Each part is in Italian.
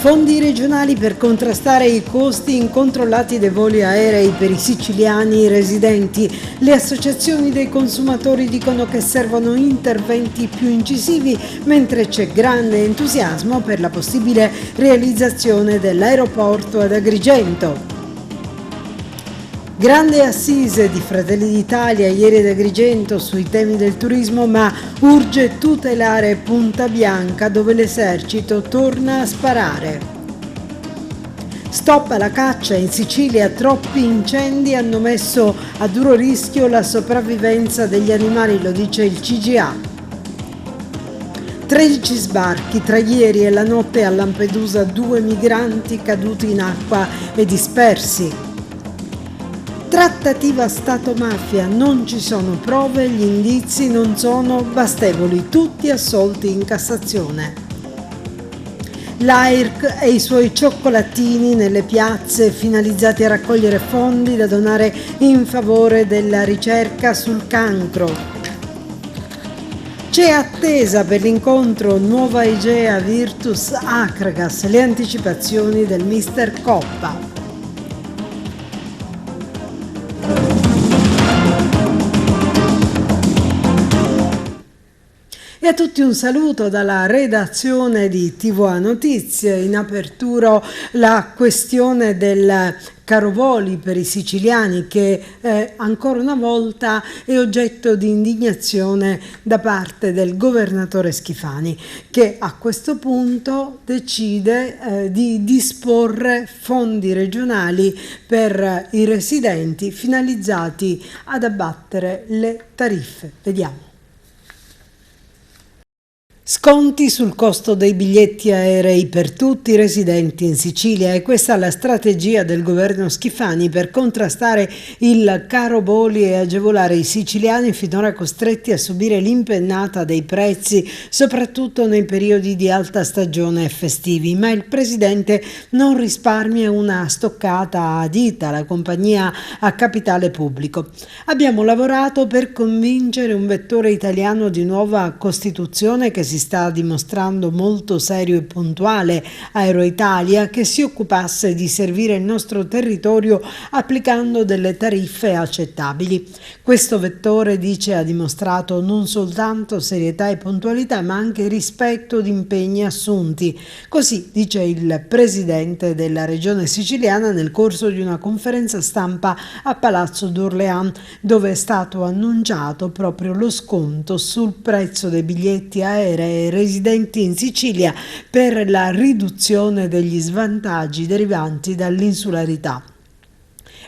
Fondi regionali per contrastare i costi incontrollati dei voli aerei per i siciliani residenti. Le associazioni dei consumatori dicono che servono interventi più incisivi, mentre c'è grande entusiasmo per la possibile realizzazione dell'aeroporto ad Agrigento. Grande assise di Fratelli d'Italia ieri ad Agrigento sui temi del turismo, ma urge tutelare Punta Bianca dove l'esercito torna a sparare. Stop alla caccia in Sicilia, troppi incendi hanno messo a duro rischio la sopravvivenza degli animali, lo dice il CGA. 13 sbarchi tra ieri e la notte a Lampedusa, 2 migranti caduti in acqua e dispersi. Trattativa Stato-mafia, non ci sono prove, gli indizi non sono bastevoli, tutti assolti in Cassazione. L'AIRC e i suoi cioccolatini nelle piazze finalizzati a raccogliere fondi da donare in favore della ricerca sul cancro. C'è attesa per l'incontro Nuova Egea Virtus Acragas, le anticipazioni del mister Coppa. E a tutti un saluto dalla redazione di TVA Notizie. In apertura la questione del caro voli per i siciliani che ancora una volta è oggetto di indignazione da parte del governatore Schifani, che a questo punto decide di disporre fondi regionali per i residenti finalizzati ad abbattere le tariffe. Vediamo. Sconti sul costo dei biglietti aerei per tutti i residenti in Sicilia, e questa è la strategia del governo Schifani per contrastare il caro voli e agevolare i siciliani finora costretti a subire l'impennata dei prezzi, soprattutto nei periodi di alta stagione e festivi. Ma il presidente non risparmia una stoccata a dita, la compagnia a capitale pubblico. Abbiamo lavorato per convincere un vettore italiano di nuova costituzione che si sta dimostrando molto serio e puntuale, Aeroitalia, che si occupasse di servire il nostro territorio applicando delle tariffe accettabili. Questo vettore, dice, ha dimostrato non soltanto serietà e puntualità, ma anche rispetto di impegni assunti. Così dice il presidente della regione siciliana nel corso di una conferenza stampa a Palazzo d'Orléans, dove è stato annunciato proprio lo sconto sul prezzo dei biglietti aerei residenti in Sicilia per la riduzione degli svantaggi derivanti dall'insularità.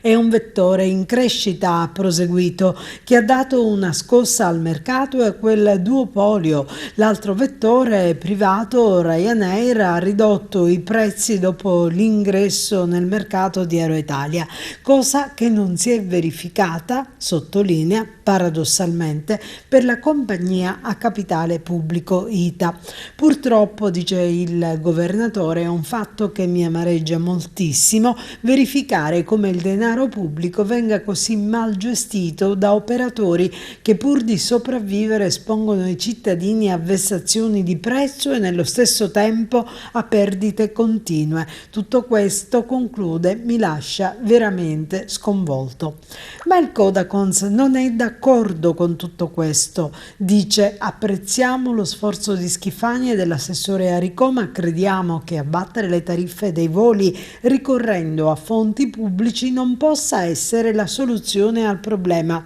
È un vettore in crescita, ha proseguito, che ha dato una scossa al mercato e a quel duopolio. L'altro vettore privato, Ryanair, ha ridotto i prezzi dopo l'ingresso nel mercato di Aeroitalia, cosa che non si è verificata, sottolinea, paradossalmente, per la compagnia a capitale pubblico ITA. Purtroppo, dice il governatore, è un fatto che mi amareggia moltissimo verificare come il denaro pubblico venga così mal gestito da operatori che pur di sopravvivere espongono i cittadini a vessazioni di prezzo e nello stesso tempo a perdite continue. Tutto questo, conclude, mi lascia veramente sconvolto. Ma il Codacons non è d'accordo con tutto questo. Dice: apprezziamo lo sforzo di Schifani e dell'assessore Aricò, ma crediamo che abbattere le tariffe dei voli ricorrendo a fonti pubblici non possa essere la soluzione al problema.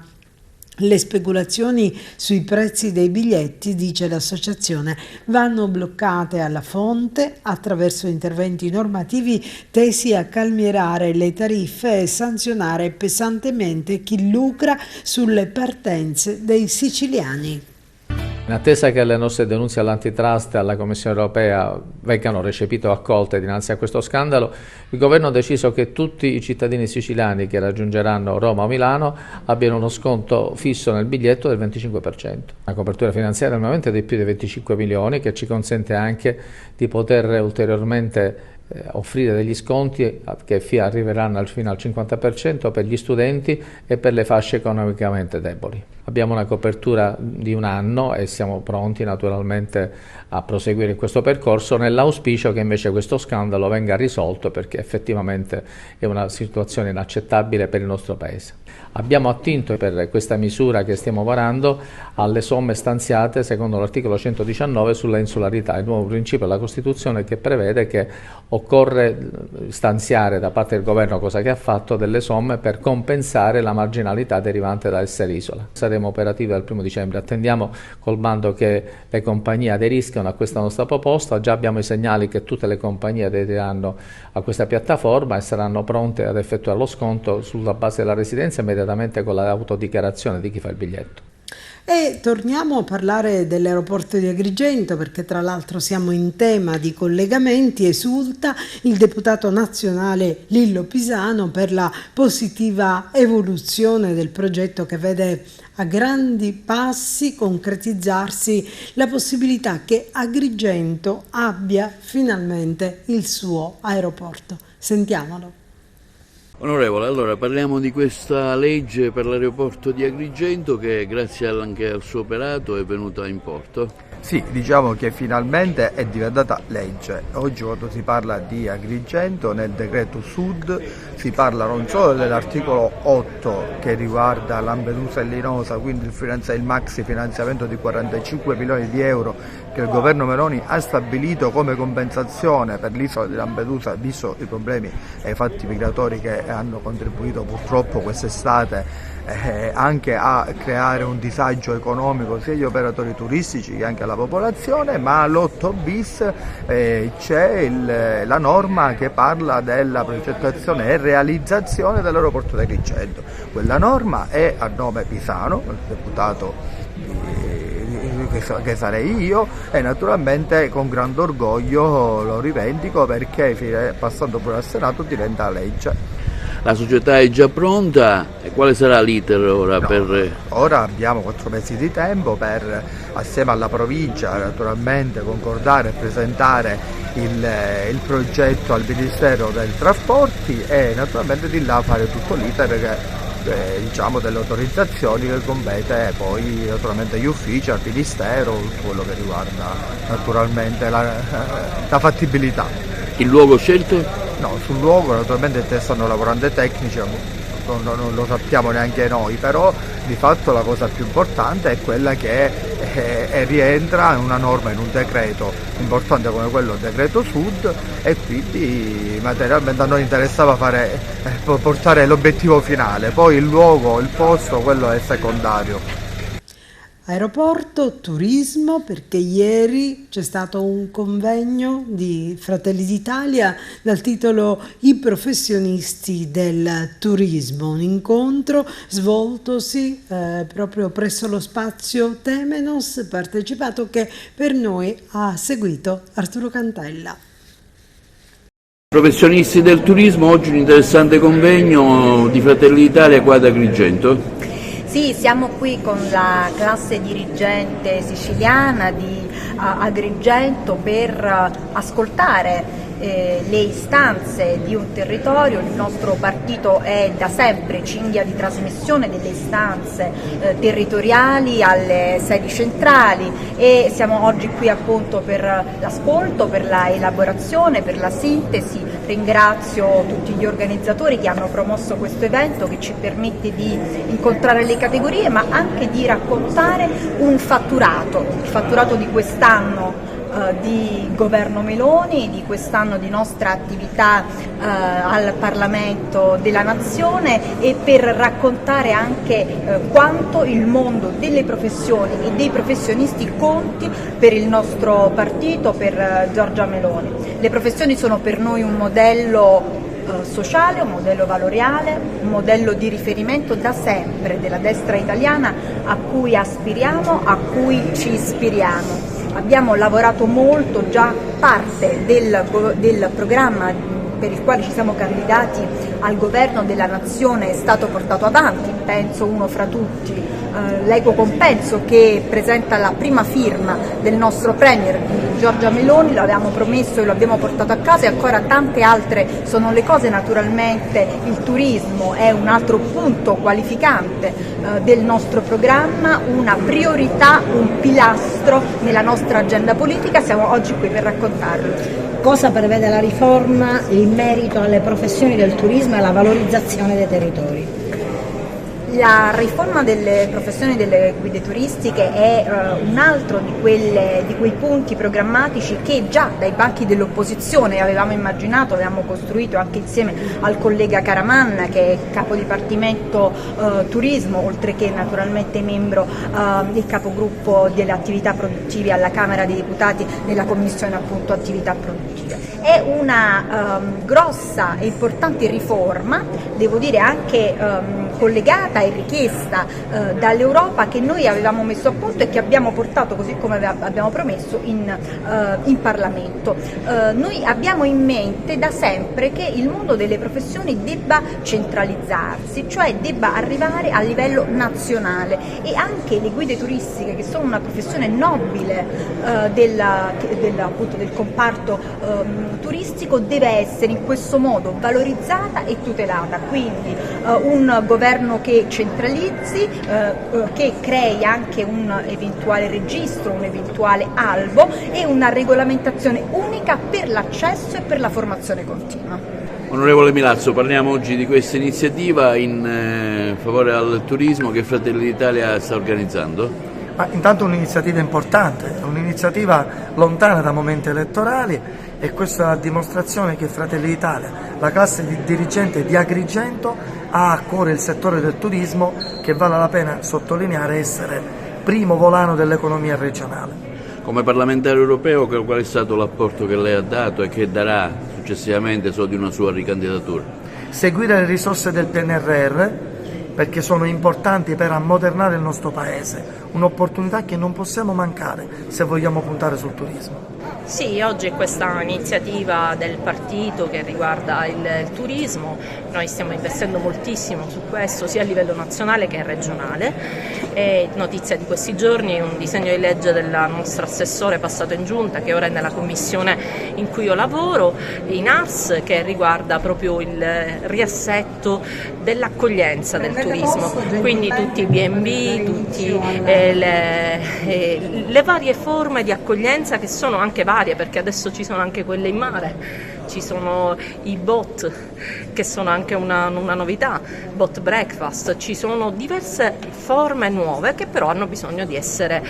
Le speculazioni sui prezzi dei biglietti, dice l'associazione, vanno bloccate alla fonte attraverso interventi normativi tesi a calmierare le tariffe e sanzionare pesantemente chi lucra sulle partenze dei siciliani. In attesa che le nostre denunce all'antitrust e alla Commissione europea vengano recepite o accolte dinanzi a questo scandalo, il Governo ha deciso che tutti i cittadini siciliani che raggiungeranno Roma o Milano abbiano uno sconto fisso nel biglietto del 25%. Una copertura finanziaria al momento è di più di 25 milioni, che ci consente anche di poter ulteriormente offrire degli sconti che arriveranno fino al 50% per gli studenti e per le fasce economicamente deboli. Abbiamo una copertura di 1 anno e siamo pronti naturalmente a proseguire in questo percorso, nell'auspicio che invece questo scandalo venga risolto, perché effettivamente è una situazione inaccettabile per il nostro Paese. Abbiamo attinto per questa misura che stiamo varando alle somme stanziate secondo l'articolo 119 sulla insularità, il nuovo principio della Costituzione che prevede che occorre stanziare da parte del governo, cosa che ha fatto, delle somme per compensare la marginalità derivante da essere isola. Saremo operativi dal 1° dicembre, attendiamo col bando che le compagnie aderiscano a questa nostra proposta, già abbiamo i segnali che tutte le compagnie aderiranno a questa piattaforma e saranno pronte ad effettuare lo sconto sulla base della residenza immediatamente con l'autodichiarazione di chi fa il biglietto. E torniamo a parlare dell'aeroporto di Agrigento, perché tra l'altro siamo in tema di collegamenti. Esulta il deputato nazionale Lillo Pisano per la positiva evoluzione del progetto che vede a grandi passi concretizzarsi la possibilità che Agrigento abbia finalmente il suo aeroporto. Sentiamolo. Onorevole, allora parliamo di questa legge per l'aeroporto di Agrigento che grazie anche al suo operato è venuta in porto. Sì, diciamo che finalmente è diventata legge. Oggi quando si parla di Agrigento nel decreto Sud si parla non solo dell'articolo 8 che riguarda Lampedusa e Linosa, quindi il maxi finanziamento di 45 milioni di euro che il governo Meloni ha stabilito come compensazione per l'isola di Lampedusa, visto i problemi e i fatti migratori che hanno contribuito purtroppo quest'estate anche a creare un disagio economico sia agli operatori turistici che anche alla popolazione, ma all'8 bis c'è la norma che parla della progettazione e realizzazione dell'aeroporto di Agrigento. Quella norma è a nome Pisano, il deputato che sarei io, e naturalmente con grande orgoglio lo rivendico perché passando pure al Senato diventa legge. La società è già pronta e quale sarà l'iter ora? Ora abbiamo 4 mesi di tempo per, assieme alla provincia, naturalmente concordare e presentare il progetto al Ministero dei Trasporti e naturalmente di là fare tutto l'iter delle autorizzazioni che compete poi naturalmente agli uffici, al Ministero, tutto quello che riguarda naturalmente la fattibilità. Il luogo scelto? No, sul luogo naturalmente stanno lavorando i tecnici, non lo sappiamo neanche noi, però di fatto la cosa più importante è quella che rientra in una norma, in un decreto importante come quello decreto Sud, e quindi materialmente a noi interessava portare l'obiettivo finale, poi il luogo, il posto, quello è secondario. Aeroporto, turismo, perché ieri c'è stato un convegno di Fratelli d'Italia dal titolo I professionisti del turismo, un incontro svoltosi proprio presso lo spazio Temenos, partecipato che per noi ha seguito Arturo Cantella. Professionisti del turismo, oggi un interessante convegno di Fratelli d'Italia qua ad Agrigento. Sì, siamo qui con la classe dirigente siciliana di Agrigento per ascoltare le istanze di un territorio. Il nostro partito è da sempre cinghia di trasmissione delle istanze territoriali alle sedi centrali e siamo oggi qui appunto per l'ascolto, per la elaborazione, per la sintesi. Ringrazio tutti gli organizzatori che hanno promosso questo evento che ci permette di incontrare le categorie ma anche di raccontare un fatturato, il fatturato di quest'anno di governo Meloni, di quest'anno di nostra attività al Parlamento della Nazione e per raccontare anche quanto il mondo delle professioni e dei professionisti conti per il nostro partito, per Giorgia Meloni. Le professioni sono per noi un modello sociale, un modello valoriale, un modello di riferimento da sempre della destra italiana a cui aspiriamo, a cui ci ispiriamo. Abbiamo lavorato molto, già parte del programma per il quale ci siamo candidati al governo della nazione è stato portato avanti, penso uno fra tutti l'equo compenso che presenta la prima firma del nostro Premier di Giorgia Meloni, lo avevamo promesso e lo abbiamo portato a casa, e ancora tante altre sono le cose. Naturalmente il turismo è un altro punto qualificante del nostro programma, una priorità, un pilastro nella nostra agenda politica. Siamo oggi qui per raccontarlo. Cosa prevede la riforma in merito alle professioni del turismo e alla valorizzazione dei territori? La riforma delle professioni delle guide turistiche è un altro di quei punti programmatici che già dai banchi dell'opposizione avevamo immaginato, avevamo costruito anche insieme al collega Caraman, che è capo dipartimento turismo, oltre che naturalmente membro del capogruppo delle attività produttive alla Camera dei Deputati nella Commissione appunto attività produttive. È una grossa e importante riforma, devo dire anche collegata e richiesta dall'Europa, che noi avevamo messo a punto e che abbiamo portato, così come abbiamo promesso, in Parlamento. Noi abbiamo in mente da sempre che il mondo delle professioni debba centralizzarsi, cioè debba arrivare a livello nazionale, e anche le guide turistiche, che sono una professione nobile appunto del comparto turistico, deve essere in questo modo valorizzata e tutelata. Quindi un governo che centralizzi, che crei anche un eventuale registro, un eventuale albo e una regolamentazione unica per l'accesso e per la formazione continua. Onorevole Milazzo, parliamo oggi di questa iniziativa in favore al turismo che Fratelli d'Italia sta organizzando. Intanto un'iniziativa importante, un'iniziativa lontana da momenti elettorali, e questa è la dimostrazione che Fratelli d'Italia, la classe dirigente di Agrigento, ha a cuore il settore del turismo, che vale la pena sottolineare essere primo volano dell'economia regionale. Come parlamentare europeo, qual è stato l'apporto che lei ha dato e che darà successivamente di una sua ricandidatura? Seguire le risorse del PNRR, perché sono importanti per ammodernare il nostro Paese, un'opportunità che non possiamo mancare se vogliamo puntare sul turismo. Sì, oggi è questa iniziativa del partito che riguarda il turismo. Noi stiamo investendo moltissimo su questo, sia a livello nazionale che regionale. È notizia di questi giorni un disegno di legge del nostro assessore passato in giunta, che ora è nella commissione in cui io lavoro, in ARS, che riguarda proprio il riassetto dell'accoglienza del turismo, quindi tutti i B&B, tutte le varie forme di accoglienza, che sono anche varie, perché adesso ci sono anche quelle in mare. Ci sono i bot, che sono anche una novità, bot breakfast, ci sono diverse forme nuove che però hanno bisogno di essere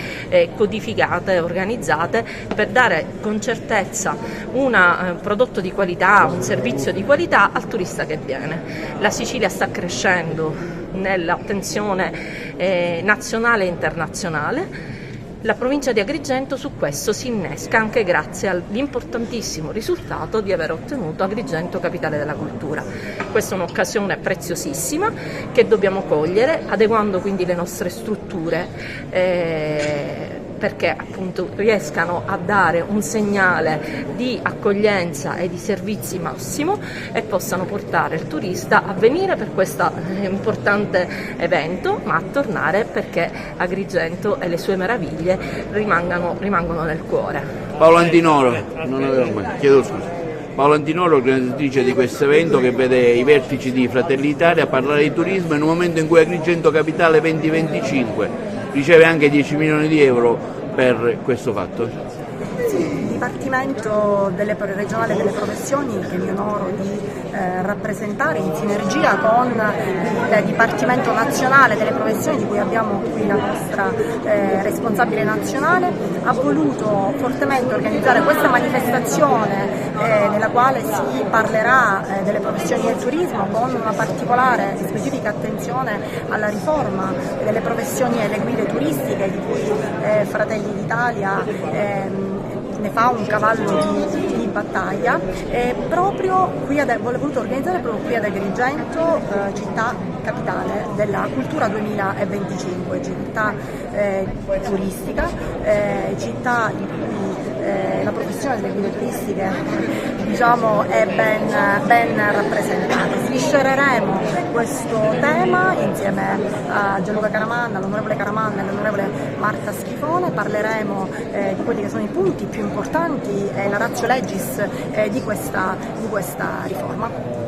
codificate e organizzate per dare con certezza un prodotto di qualità, un servizio di qualità al turista che viene. La Sicilia sta crescendo nell'attenzione nazionale e internazionale. La provincia di Agrigento su questo si innesca anche grazie all'importantissimo risultato di aver ottenuto Agrigento capitale della cultura. Questa è un'occasione preziosissima che dobbiamo cogliere, adeguando quindi le nostre strutture perché appunto riescano a dare un segnale di accoglienza e di servizi massimo e possano portare il turista a venire per questo importante evento, ma a tornare perché Agrigento e le sue meraviglie rimangono nel cuore. Paola Antinoro, Paola Antinoro, organizzatrice di questo evento che vede i vertici di Fratelli d'Italia parlare di turismo in un momento in cui Agrigento Capitale 2025 riceve anche 10 milioni di euro per questo fatto. Sì, il Dipartimento regionale delle professioni, che mi onoro di rappresentare in sinergia con il Dipartimento nazionale delle professioni, di cui abbiamo qui la nostra responsabile nazionale, ha voluto fortemente organizzare questa manifestazione nella quale si parlerà delle professioni del turismo, con una particolare e specifica attenzione alla riforma delle professioni e le guide turistiche, di cui Fratelli d'Italia ne fa un cavallo di battaglia, proprio qui voluto organizzare proprio qui ad Agrigento, città capitale della cultura 2025, città turistica, città in cui la professione delle guide turistiche diciamo è ben rappresentata. Sviscereremo questo tema insieme a Gianluca Caramanna, all'onorevole Caramanna e all'onorevole Marta Schifone. Parleremo di quelli che sono i punti più importanti e la ratio legis di questa riforma.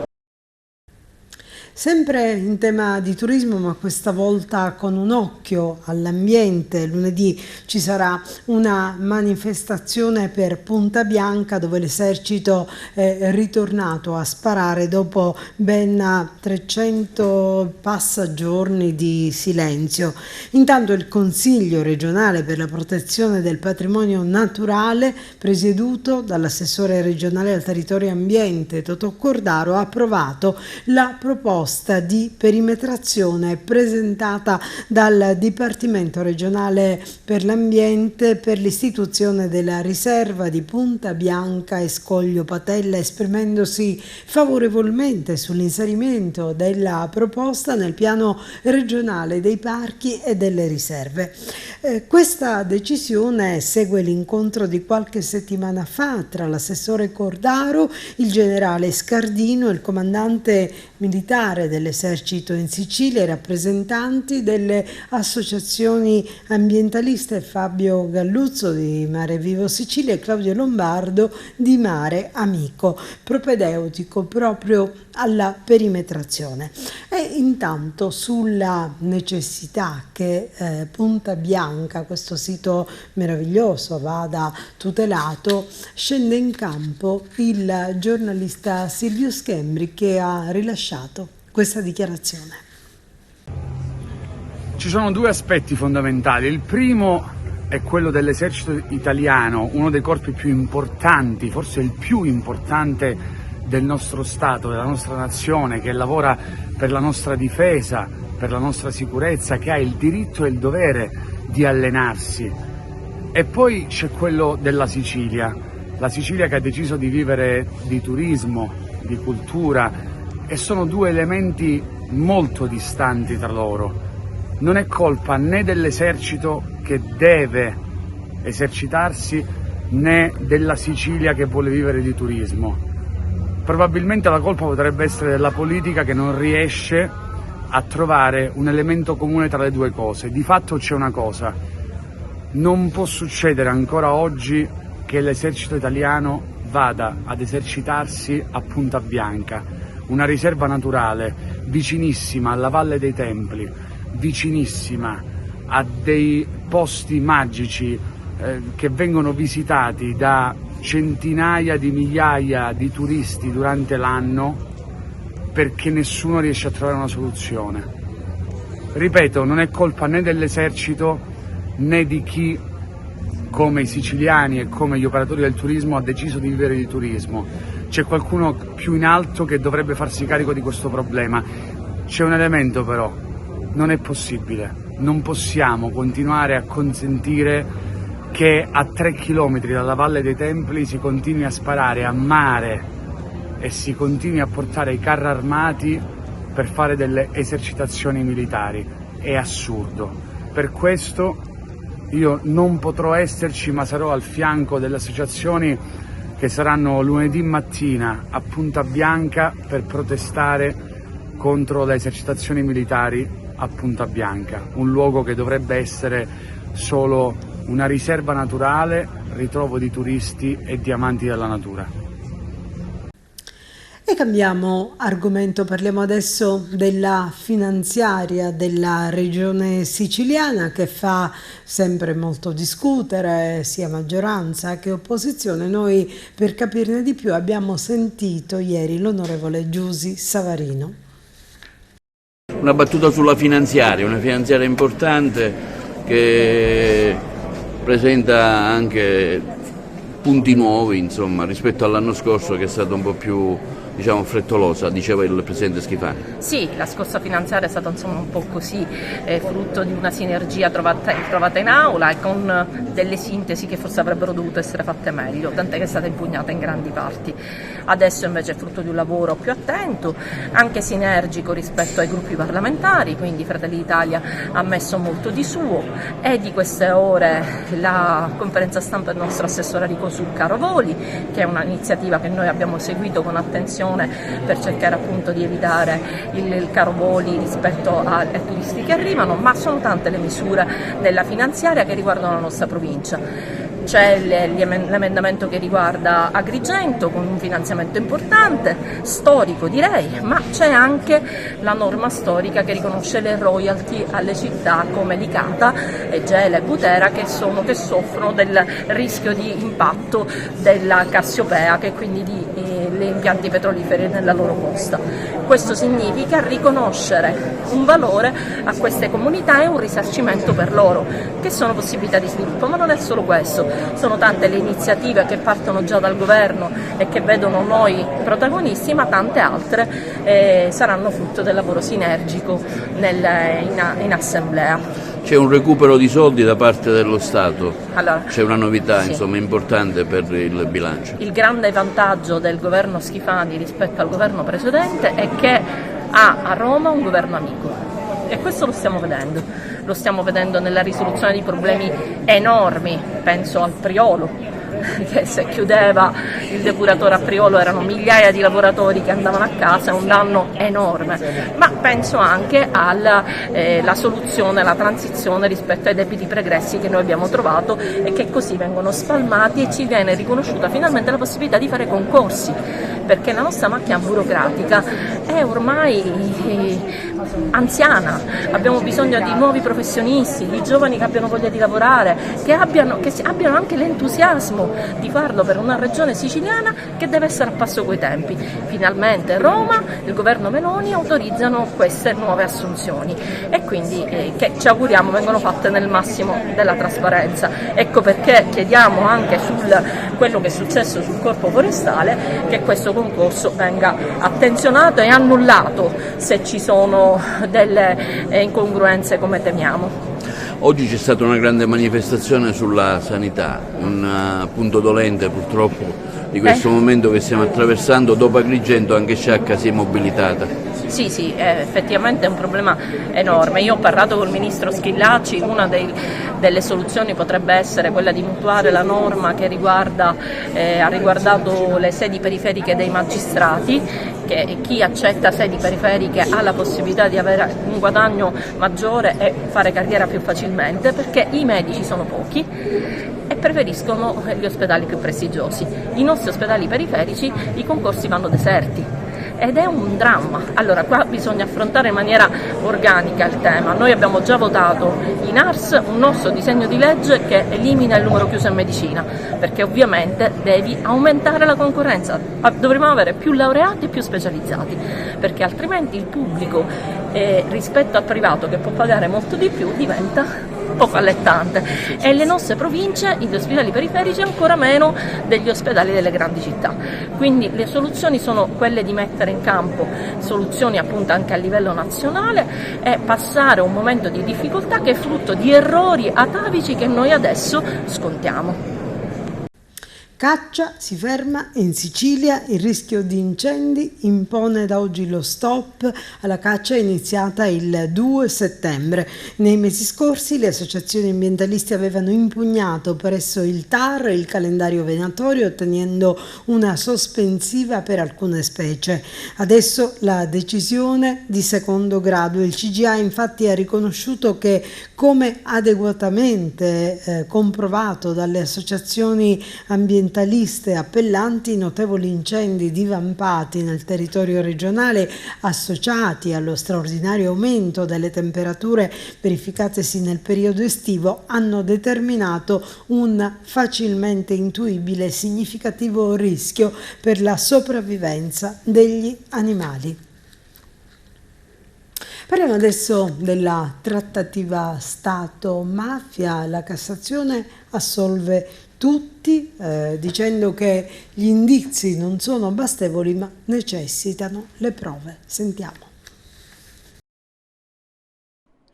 Sempre in tema di turismo, ma questa volta con un occhio all'ambiente, lunedì ci sarà una manifestazione per Punta Bianca dove l'esercito è ritornato a sparare dopo ben 300 passagiorni di silenzio. Intanto il Consiglio regionale per la protezione del patrimonio naturale, presieduto dall'assessore regionale al territorio e ambiente Totò Cordaro, ha approvato la proposta di perimetrazione presentata dal Dipartimento regionale per l'ambiente per l'istituzione della riserva di Punta Bianca e Scoglio Patella, esprimendosi favorevolmente sull'inserimento della proposta nel piano regionale dei parchi e delle riserve. Questa decisione segue l'incontro di qualche settimana fa tra l'assessore Cordaro, il generale Scardino, il comandante militare dell'esercito in Sicilia, i rappresentanti delle associazioni ambientaliste Fabio Galluzzo di Mare Vivo Sicilia e Claudio Lombardo di Mare Amico, propedeutico proprio alla perimetrazione. E intanto sulla necessità che Punta Bianca, questo sito meraviglioso, vada tutelato, scende in campo il giornalista Silvio Schembri, che ha rilasciato questa dichiarazione. Ci sono due aspetti fondamentali. Il primo è quello dell'esercito italiano, uno dei corpi più importanti, forse il più importante del nostro Stato, della nostra nazione, che lavora per la nostra difesa, per la nostra sicurezza, che ha il diritto e il dovere di allenarsi. E poi c'è quello della Sicilia, la Sicilia che ha deciso di vivere di turismo, di cultura, e sono due elementi molto distanti tra loro. Non è colpa né dell'esercito che deve esercitarsi né della Sicilia che vuole vivere di turismo. Probabilmente la colpa potrebbe essere della politica che non riesce a trovare un elemento comune tra le due cose. Di fatto c'è una cosa: non può succedere ancora oggi che l'esercito italiano vada ad esercitarsi a Punta Bianca, una riserva naturale vicinissima alla Valle dei Templi, vicinissima a dei posti magici che vengono visitati da centinaia di migliaia di turisti durante l'anno, perché nessuno riesce a trovare una soluzione. Ripeto, non è colpa né dell'esercito né di chi, come i siciliani e come gli operatori del turismo, ha deciso di vivere di turismo. C'è qualcuno più in alto che dovrebbe farsi carico di questo problema. C'è un elemento però: non è possibile, non possiamo continuare a consentire che a 3 chilometri dalla Valle dei Templi si continui a sparare a mare e si continui a portare i carri armati per fare delle esercitazioni militari. È assurdo. Per questo io non potrò esserci, ma sarò al fianco delle associazioni che saranno lunedì mattina a Punta Bianca per protestare contro le esercitazioni militari a Punta Bianca, un luogo che dovrebbe essere solo una riserva naturale, ritrovo di turisti e di amanti della natura. E cambiamo argomento, parliamo adesso della finanziaria della regione siciliana, che fa sempre molto discutere sia maggioranza che opposizione. Noi, per capirne di più, abbiamo sentito ieri l'onorevole Giusi Savarino. Una battuta sulla finanziaria, una finanziaria importante che presenta anche punti nuovi, insomma, rispetto all'anno scorso, che è stato un po' più diciamo frettolosa, diceva il Presidente Schifani. Sì, la scossa finanziaria è stata insomma un po' così, frutto di una sinergia trovata in aula e con delle sintesi che forse avrebbero dovuto essere fatte meglio, tant'è che è stata impugnata in grandi parti. Adesso invece è frutto di un lavoro più attento, anche sinergico rispetto ai gruppi parlamentari, quindi Fratelli d'Italia ha messo molto di suo. È di queste ore la conferenza stampa del nostro assessore Rico sul Caro Voli, che è un'iniziativa che noi abbiamo seguito con attenzione per cercare appunto di evitare il caro voli rispetto ai turisti che arrivano, ma sono tante le misure della finanziaria che riguardano la nostra provincia. C'è l'emendamento che riguarda Agrigento con un finanziamento importante, storico direi, ma c'è anche la norma storica che riconosce le royalty alle città come Licata, Gela e Butera che soffrono del rischio di impatto della Cassiopea, che quindi gli impianti petroliferi nella loro costa. Questo significa riconoscere un valore a queste comunità e un risarcimento per loro, che sono possibilità di sviluppo, ma non è solo questo. Sono tante le iniziative che partono già dal governo e che vedono noi protagonisti, ma tante altre saranno frutto del lavoro sinergico in assemblea. C'è un recupero di soldi da parte dello Stato, allora, c'è una novità sì, insomma importante per il bilancio. Il grande vantaggio del governo Schifani rispetto al governo precedente è che ha a Roma un governo amico. E questo lo stiamo vedendo nella risoluzione di problemi enormi, penso al Priolo, che se chiudeva il depuratore a Priolo erano migliaia di lavoratori che andavano a casa, è un danno enorme, ma penso anche alla soluzione, alla transizione rispetto ai debiti pregressi che noi abbiamo trovato e che così vengono spalmati e ci viene riconosciuta finalmente la possibilità di fare concorsi, perché la nostra macchina burocratica è ormai anziana, abbiamo bisogno di nuovi professionisti, di giovani che abbiano voglia di lavorare, che abbiano anche l'entusiasmo di farlo per una regione siciliana che deve essere a passo coi tempi. Finalmente Roma, il governo Meloni autorizzano queste nuove assunzioni e quindi che ci auguriamo vengano fatte nel massimo della trasparenza. Ecco perché chiediamo anche su quello che è successo sul corpo forestale che questo concorso venga attenzionato e annullato se ci sono delle incongruenze come temiamo. Oggi c'è stata una grande manifestazione sulla sanità, un punto dolente purtroppo di questo momento che stiamo attraversando. Dopo Agrigento anche Sciacca si è mobilitata. Sì, effettivamente è un problema enorme. Io ho parlato col ministro Schillaci, una delle soluzioni potrebbe essere quella di mutuare la norma che ha riguardato le sedi periferiche dei magistrati, che chi accetta sedi periferiche ha la possibilità di avere un guadagno maggiore e fare carriera più facilmente, perché i medici sono pochi e preferiscono gli ospedali più prestigiosi. I nostri ospedali periferici, i concorsi vanno deserti. Ed è un dramma. Allora qua bisogna affrontare in maniera organica il tema. Noi abbiamo già votato in ARS un nostro disegno di legge che elimina il numero chiuso in medicina, perché ovviamente devi aumentare la concorrenza, dovremo avere più laureati e più specializzati, perché altrimenti il pubblico rispetto al privato che può pagare molto di più diventa poco allettante e le nostre province, gli ospedali periferici ancora meno degli ospedali delle grandi città. Quindi le soluzioni sono quelle di mettere in campo soluzioni appunto anche a livello nazionale e passare un momento di difficoltà che è frutto di errori atavici che noi adesso scontiamo. Caccia si ferma in Sicilia, il rischio di incendi impone da oggi lo stop alla caccia iniziata il 2 settembre. Nei mesi scorsi le associazioni ambientalisti avevano impugnato presso il TAR il calendario venatorio ottenendo una sospensiva per alcune specie. Adesso la decisione di secondo grado. Il CGA infatti ha riconosciuto che, come adeguatamente comprovato dalle associazioni ambientaliste appellanti, notevoli incendi divampati nel territorio regionale associati allo straordinario aumento delle temperature verificatesi nel periodo estivo hanno determinato un facilmente intuibile e significativo rischio per la sopravvivenza degli animali. Parliamo adesso della trattativa Stato-mafia. La Cassazione assolve tutti dicendo che gli indizi non sono bastevoli ma necessitano le prove. Sentiamo.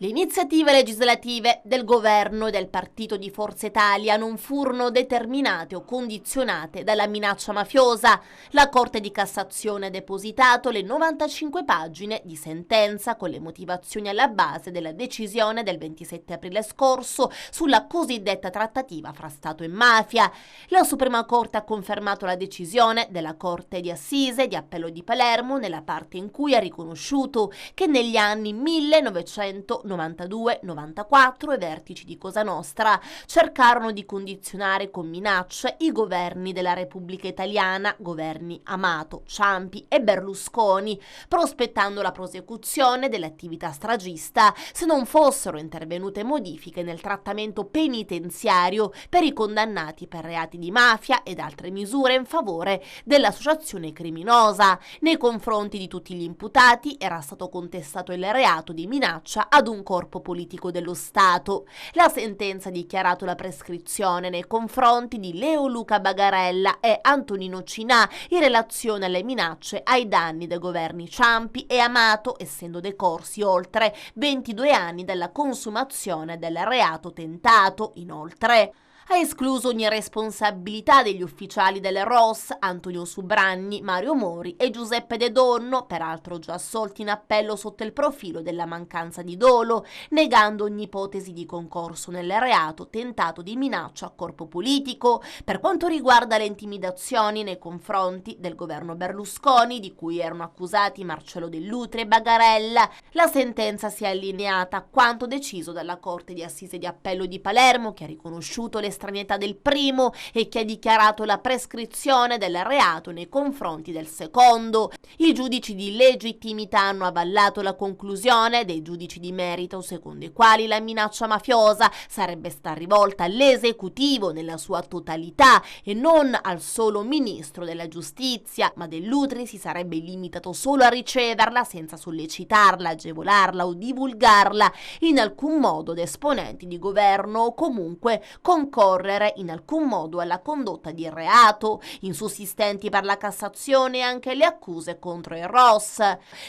Le iniziative legislative del governo e del partito di Forza Italia non furono determinate o condizionate dalla minaccia mafiosa. La Corte di Cassazione ha depositato le 95 pagine di sentenza con le motivazioni alla base della decisione del 27 aprile scorso sulla cosiddetta trattativa fra Stato e mafia. La Suprema Corte ha confermato la decisione della Corte di Assise di Appello di Palermo nella parte in cui ha riconosciuto che negli anni 1992-94 i vertici di Cosa Nostra cercarono di condizionare con minacce i governi della Repubblica Italiana, governi Amato, Ciampi e Berlusconi, prospettando la prosecuzione dell'attività stragista se non fossero intervenute modifiche nel trattamento penitenziario per i condannati per reati di mafia ed altre misure in favore dell'associazione criminosa. Nei confronti di tutti gli imputati era stato contestato il reato di minaccia ad un corpo politico dello Stato. La sentenza ha dichiarato la prescrizione nei confronti di Leo Luca Bagarella e Antonino Cinà in relazione alle minacce ai danni dei governi Ciampi e Amato, essendo decorsi oltre 22 anni dalla consumazione del reato tentato. Inoltre ha escluso ogni responsabilità degli ufficiali del ROS, Antonio Subranni, Mario Mori e Giuseppe De Donno, peraltro già assolti in appello sotto il profilo della mancanza di dolo, negando ogni ipotesi di concorso nel reato tentato di minaccia a corpo politico. Per quanto riguarda le intimidazioni nei confronti del governo Berlusconi, di cui erano accusati Marcello Dell'Utri e Bagarella, la sentenza si è allineata a quanto deciso dalla Corte di Assise di Appello di Palermo, che ha riconosciuto l'estraneità del primo e che ha dichiarato la prescrizione del reato nei confronti del secondo. I giudici di legittimità hanno avallato la conclusione dei giudici di merito, secondo i quali la minaccia mafiosa sarebbe stata rivolta all'esecutivo nella sua totalità e non al solo ministro della giustizia, ma Dell'Utri si sarebbe limitato solo a riceverla senza sollecitarla, agevolarla o divulgarla in alcun modo da esponenti di governo o comunque concorrere in alcun modo alla condotta di reato. Insussistenti per la Cassazione anche le accuse contro il ROS.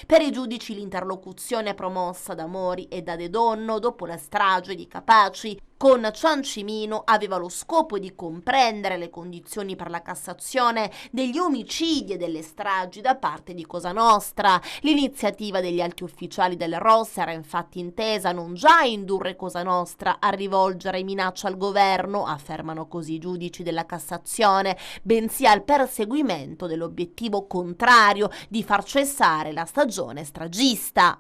Per i giudici l'interlocuzione promossa da Mori e da De Donno dopo la strage di Capaci con Ciancimino aveva lo scopo di comprendere le condizioni per la Cassazione degli omicidi e delle stragi da parte di Cosa Nostra. L'iniziativa degli alti ufficiali del ROS era infatti intesa non già a indurre Cosa Nostra a rivolgere minaccia al governo, affermano così i giudici della Cassazione, bensì al perseguimento dell'obiettivo contrario di far cessare la stagione stragista.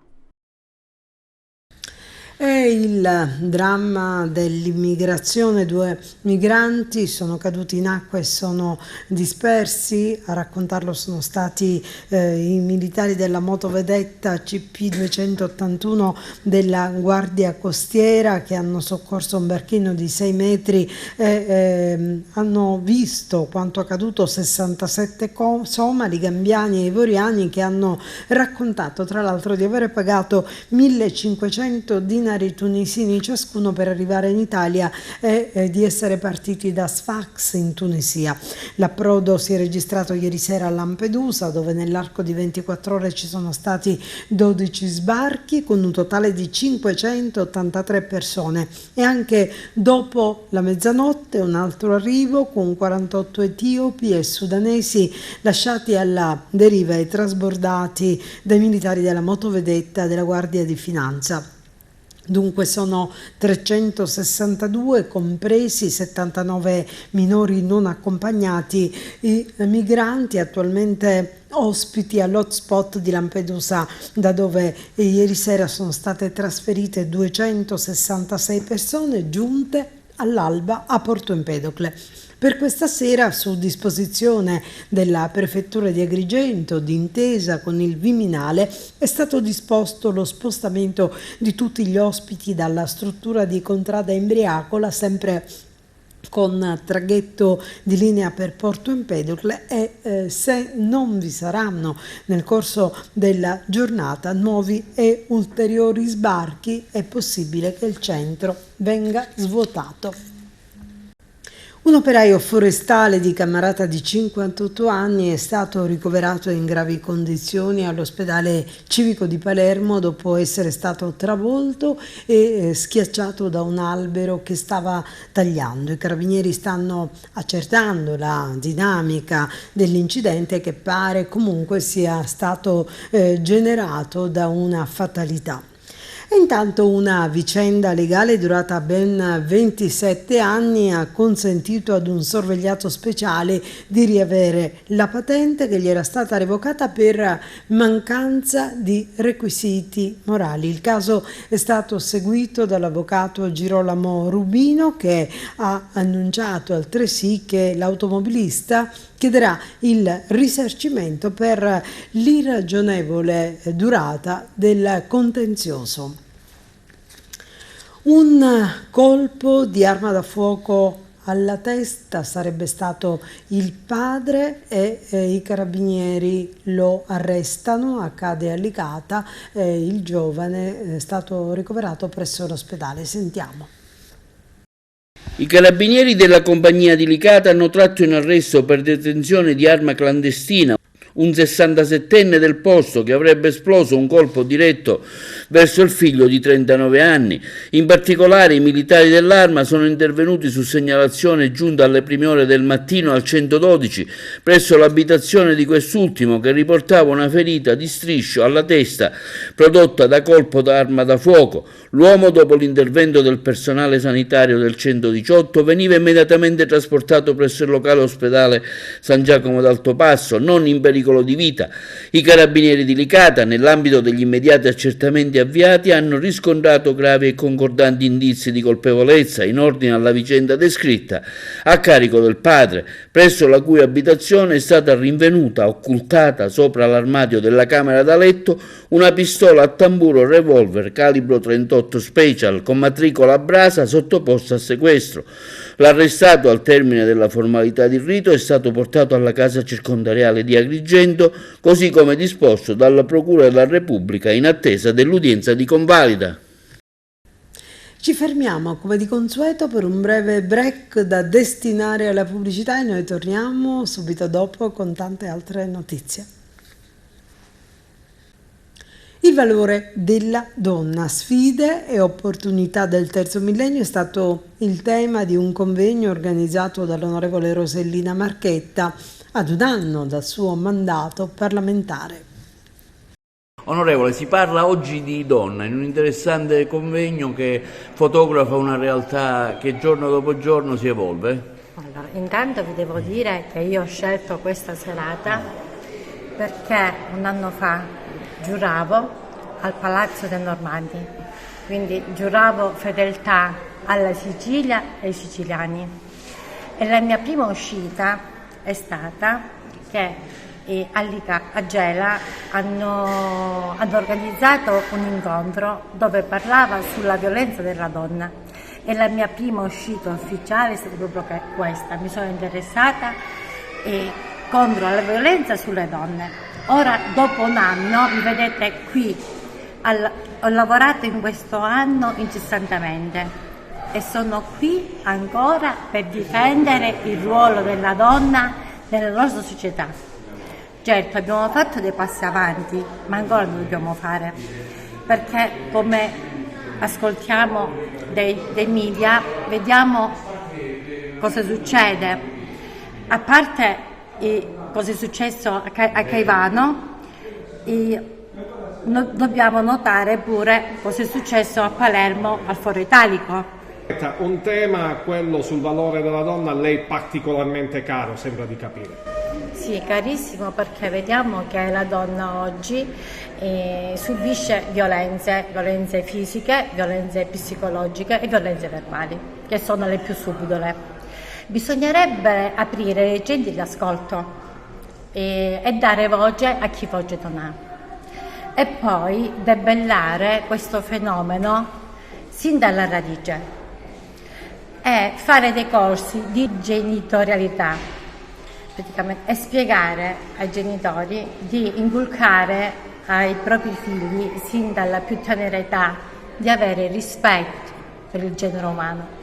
È il dramma dell'immigrazione, 2 migranti sono caduti in acqua e sono dispersi. A raccontarlo sono stati i militari della motovedetta CP281 della Guardia Costiera, che hanno soccorso un barchino di 6 metri e hanno visto quanto accaduto 67 somali, gambiani e ivoriani, che hanno raccontato tra l'altro di aver pagato 1.500 dinari tunisini ciascuno per arrivare in Italia e di essere partiti da Sfax in Tunisia. L'approdo si è registrato ieri sera a Lampedusa, dove nell'arco di 24 ore ci sono stati 12 sbarchi con un totale di 583 persone, e anche dopo la mezzanotte un altro arrivo con 48 etiopi e sudanesi lasciati alla deriva e trasbordati dai militari della motovedetta della Guardia di Finanza. Dunque sono 362, compresi 79 minori non accompagnati, i migranti attualmente ospiti all'hotspot di Lampedusa, da dove ieri sera sono state trasferite 266 persone giunte all'alba a Porto Empedocle. Per questa sera, su disposizione della Prefettura di Agrigento, d'intesa con il Viminale, è stato disposto lo spostamento di tutti gli ospiti dalla struttura di Contrada Imbriacola, sempre con traghetto di linea per Porto Empedocle e se non vi saranno nel corso della giornata nuovi e ulteriori sbarchi è possibile che il centro venga svuotato. Un operaio forestale di Cammarata di 58 anni è stato ricoverato in gravi condizioni all'ospedale civico di Palermo dopo essere stato travolto e schiacciato da un albero che stava tagliando. I carabinieri stanno accertando la dinamica dell'incidente che pare comunque sia stato generato da una fatalità. E intanto una vicenda legale durata ben 27 anni ha consentito ad un sorvegliato speciale di riavere la patente che gli era stata revocata per mancanza di requisiti morali. Il caso è stato seguito dall'avvocato Girolamo Rubino, che ha annunciato altresì che l'automobilista chiederà il risarcimento per l'irragionevole durata del contenzioso. Un colpo di arma da fuoco alla testa sarebbe stato il padre e i carabinieri lo arrestano, accade a Licata, il giovane è stato ricoverato presso l'ospedale. Sentiamo. I carabinieri della compagnia di Licata hanno tratto in arresto per detenzione di arma clandestina un 67enne del posto che avrebbe esploso un colpo diretto verso il figlio di 39 anni. In particolare i militari dell'Arma sono intervenuti su segnalazione giunta alle prime ore del mattino al 112 presso l'abitazione di quest'ultimo, che riportava una ferita di striscio alla testa prodotta da colpo d'arma da fuoco. L'uomo, dopo l'intervento del personale sanitario del 118, veniva immediatamente trasportato presso il locale ospedale San Giacomo d'Altopasso, non in pericolo di vita. I carabinieri di Licata, nell'ambito degli immediati accertamenti avviati, hanno riscontrato gravi e concordanti indizi di colpevolezza in ordine alla vicenda descritta a carico del padre, presso la cui abitazione è stata rinvenuta, occultata sopra l'armadio della camera da letto, una pistola a tamburo revolver calibro 38 Special con matricola a brasa sottoposta a sequestro. L'arrestato, al termine della formalità di rito, è stato portato alla casa circondariale di Agrigento, così come disposto dalla Procura della Repubblica in attesa dell'udienza di convalida. Ci fermiamo come di consueto per un breve break da destinare alla pubblicità e noi torniamo subito dopo con tante altre notizie. Il valore della donna, sfide e opportunità del terzo millennio è stato il tema di un convegno organizzato dall'onorevole Rosellina Marchetta ad un anno dal suo mandato parlamentare. Onorevole, si parla oggi di donna in un interessante convegno che fotografa una realtà che giorno dopo giorno si evolve. Allora, intanto vi devo dire che io ho scelto questa serata perché un anno fa giuravo al Palazzo dei Normandi, quindi giuravo fedeltà alla Sicilia e ai siciliani. E la mia prima uscita è stata che a Gela hanno organizzato un incontro dove parlava sulla violenza della donna e la mia prima uscita ufficiale è stata proprio questa. Mi sono interessata contro la violenza sulle donne. Ora, dopo un anno, mi vedete qui, ho lavorato in questo anno incessantemente e sono qui ancora per difendere il ruolo della donna nella nostra società. Certo, abbiamo fatto dei passi avanti, ma ancora lo dobbiamo fare, perché come ascoltiamo dei media, vediamo cosa succede. A parte cosa è successo a Caivano, dobbiamo notare pure cosa è successo a Palermo al Foro Italico. Un tema, quello sul valore della donna, a lei particolarmente caro, sembra di capire. Sì, carissimo, perché vediamo che la donna oggi subisce violenze fisiche, violenze psicologiche e violenze verbali, che sono le più subdole. Bisognerebbe aprire le centri di ascolto e dare voce a chi voce non ha. E poi debellare questo fenomeno sin dalla radice. è fare dei corsi di genitorialità praticamente, e spiegare ai genitori di inculcare ai propri figli sin dalla più tenera età di avere rispetto per il genere umano.